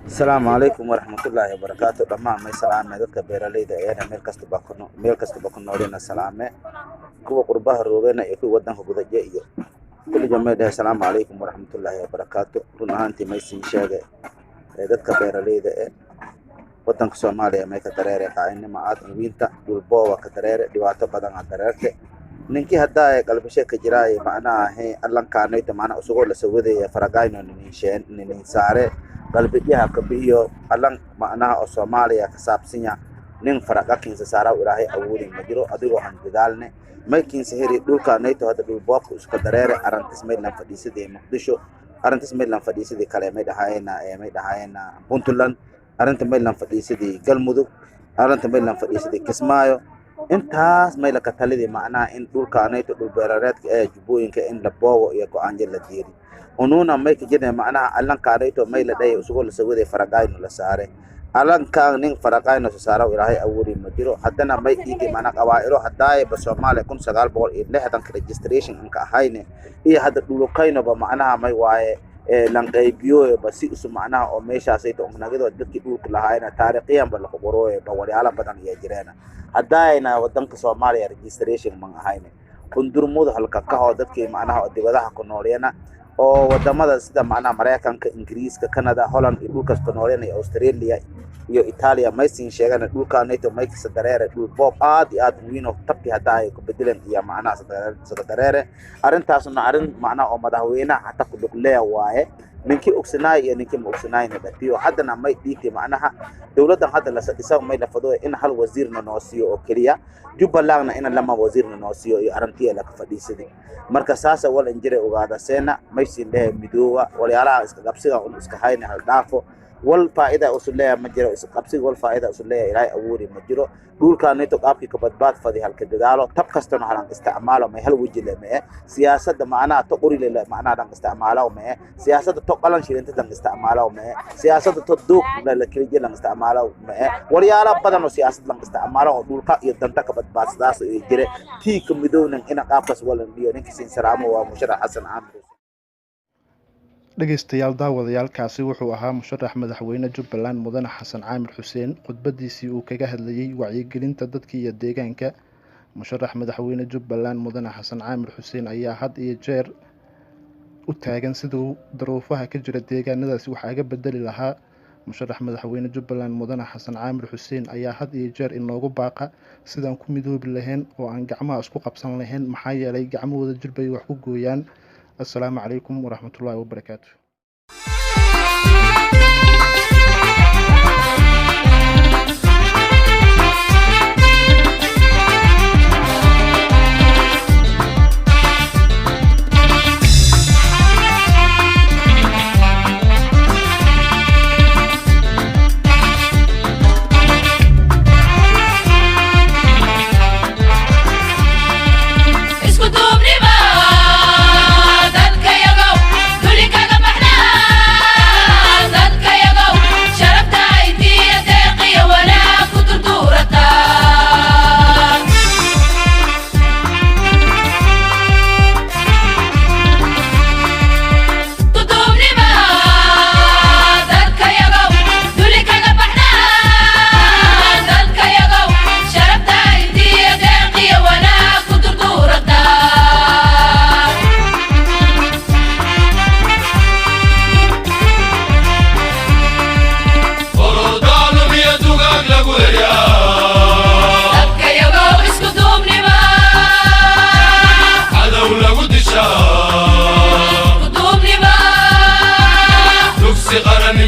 السلام عليكم ورحمة الله وبركاته. دمان ما سلامة dadka beeralayda ah meel kasta ba ku noolina salaame kuwa qurbaha roogana iyo kuwa wadanka gudaha iyo kulli jameedaha. Assalaamu calaykum waraxmatullaahi wabarakaatu. Run ahaantii may siin sheegay dadka beeralayda ah wadanka Soomaaliya may ka dareere qaynimo aad wiinta dhulboowa ka dareere dhibaato badan aad dareerte ninkii hadda qalbishe ka jiray macnaahe allankaanayta macna usoo la sawaday faragayno nin saare qalbiyaha ka biyo allan macnaha oo Soomaaliya ka saabsinya nin faraqa kinsa saara ilaahay awoodin ma jiro adigoo aan dadaalne may kinsa heri dhulkaanayto hadda dhulboobku isku dareere arantis may lan fadhiisadii Muqdisho arantis may lan fadhiisadii kale may dhahaayna Puntland arrinta may lan fadhiisadii Galmudug arrinta may lan fadhiisadii Kismaayo intaas may la ka talidii macnaha in dhulkaanayto dhul beerareedka ee Jubbooyinka in la boobo iyo go'aan la diiri ونونا ما يكجنا معناها ألان كاريتو ما يلدي وسقول سويد فرقاين ولا سارة ألان كان نين فرقاين وسارة وراهي أولي مديرو حدنا ما يجي معنا قوائلو حداي بس ما لكون سقال بول إله هذا كريجستريشن إنك هاينه إيه هذا دولوكاينو بمعناها ما يواي لانقي بيو بس يسمع معناها أو ماشى سيتو من كده ودك يقول كل هاينا تاريخيا بالخبروه بوري على بدن يجرينا حداينا ودنك سومالي ريجستريشن من هاينه كندرمود هالكاكاه ودك معناها ودبده كنورينا oo wadamada sida macna Mareykanka Ingiriiska Canada Holland iyo dhulkaas Norway iyo Australia iyo Italia may siin sheegan dhulkaanayto may ka dareere dhul boob aad iyo aad weyn oo tabti hada ay ku bedelan iyo macna dareere arintaasna arin macna oo madaxweynaha hata ku dhugleeya waaye ninkii ogsanaay iyo ninkii ma ogsanaayna dhatiyo hadana may dhiigti macnaha dawladdan hadda la sadisa may la fado in hal wasiirna noo siiyo oo kaliya Jubbalandna in lama wasiirna noo siiyo iyo arintii la ka fadhiisaday marka saasa wal injire ogaada seena may siin leeyahay midooba walaalaha iska qabsiga oo iska hayna hal dhaafo wal faa'iida u suleeya ma jiro iska qabsiga wal faa'iida u suleeya ilaahay awoodi ma jiro dhulkaanayto qaabkii ka badbaad fadi halka dadaalo tab kastana halan isticmaalo may hal waji leeyahay siyaasadda macnaha to qori leeyahay macnaha dan isticmaalo ma siyaasadda to qalan shirinta dan isticmaalo ma siyaasadda to duuq la kaliya dan isticmaalo ma walaala badan oo siyaasad dan isticmaalo oo dhulka iyo danta ka badbaadsadas ee jire tii ka midownan ina qaabkas walan iyo ninka siin salaamo waa musharax Xasan Caamir dhageystayaal daawadayaalkaasi wuxuu ahaa musharax madaxweyne Jubbaland Mudane Xasan Caamir Xuseen khudbadiisii uu kaga hadlayay wacyigelinta dadka iyo deegaanka musharax madaxweyne Jubbaland Mudane Xasan Caamir Xuseen ayaa had iyo jeer u taagan sidoo daruufaha ka jira deegaanadaasi waxa aga bedeli lahaa musharax madaxweyne Jubbaland Mudane Xasan Caamir Xuseen ayaa had iyo jeer inoogu baaqa sidaan ku midoobi lahayn oo aan gacmaha isku qabsan lahayn maxaa yeelay gacmahooda jirbay wax ku gooyaan. السلام عليكم ورحمة الله وبركاته. قرني